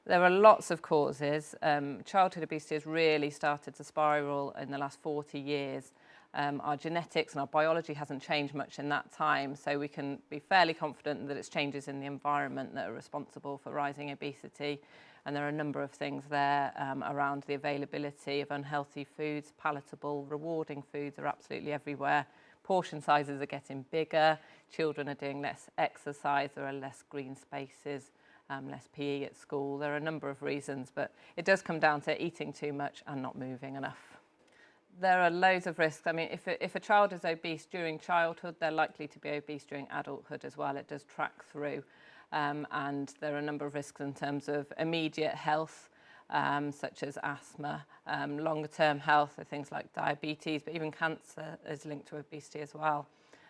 There are lots of causes. Childhood obesity has really started to spiral in the last 40 years. Our genetics and our biology hasn't changed much in that time, so we can be fairly confident that it's changes in the environment that are responsible for rising obesity. And there are a number of things there around the availability of unhealthy foods. Palatable, rewarding foods are absolutely everywhere. Portion sizes are getting bigger. Children are doing less exercise. There are less green spaces. Less PE at school. There are a number of reasons, but it does come down to eating too much and not moving enough. There are loads of risks. I mean, if a child is obese during childhood, they're likely to be obese during adulthood as well. It does track through. And there are a number of risks in terms of immediate health, such as asthma, longer-term health, things like diabetes, but even cancer is linked to obesity as well.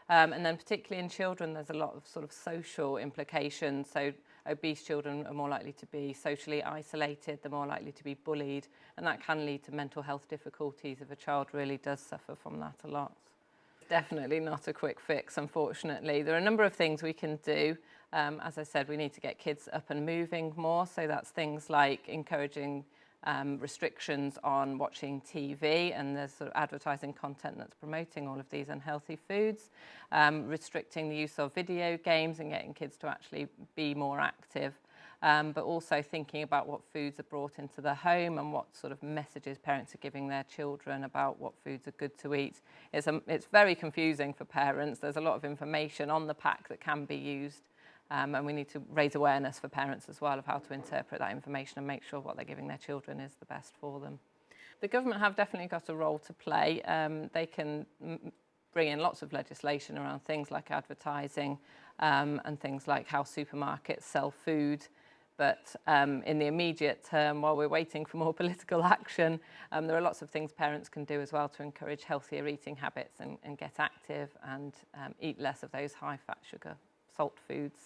And then particularly in children, there's a lot of sort of social implications. So obese children are more likely to be socially isolated, they're more likely to be bullied, and that can lead to mental health difficulties if a child really does suffer from that a lot. Definitely not a quick fix, unfortunately. There are a number of things we can do. As I said, we need to get kids up and moving more, so that's things like encouraging restrictions on watching TV, and there's sort of advertising content that's promoting all of these unhealthy foods, restricting the use of video games and getting kids to actually be more active, but also thinking about what foods are brought into the home and what sort of messages parents are giving their children about what foods are good to eat. It's very confusing for parents. There's a lot of information on the pack that can be used. And we need to raise awareness for parents as well of how to interpret that information and make sure what they're giving their children is the best for them. The government have definitely got a role to play. They can bring in lots of legislation around things like advertising and things like how supermarkets sell food. But in the immediate term, while we're waiting for more political action, there are lots of things parents can do as well to encourage healthier eating habits and get active and eat less of those high fat, sugar, salt foods.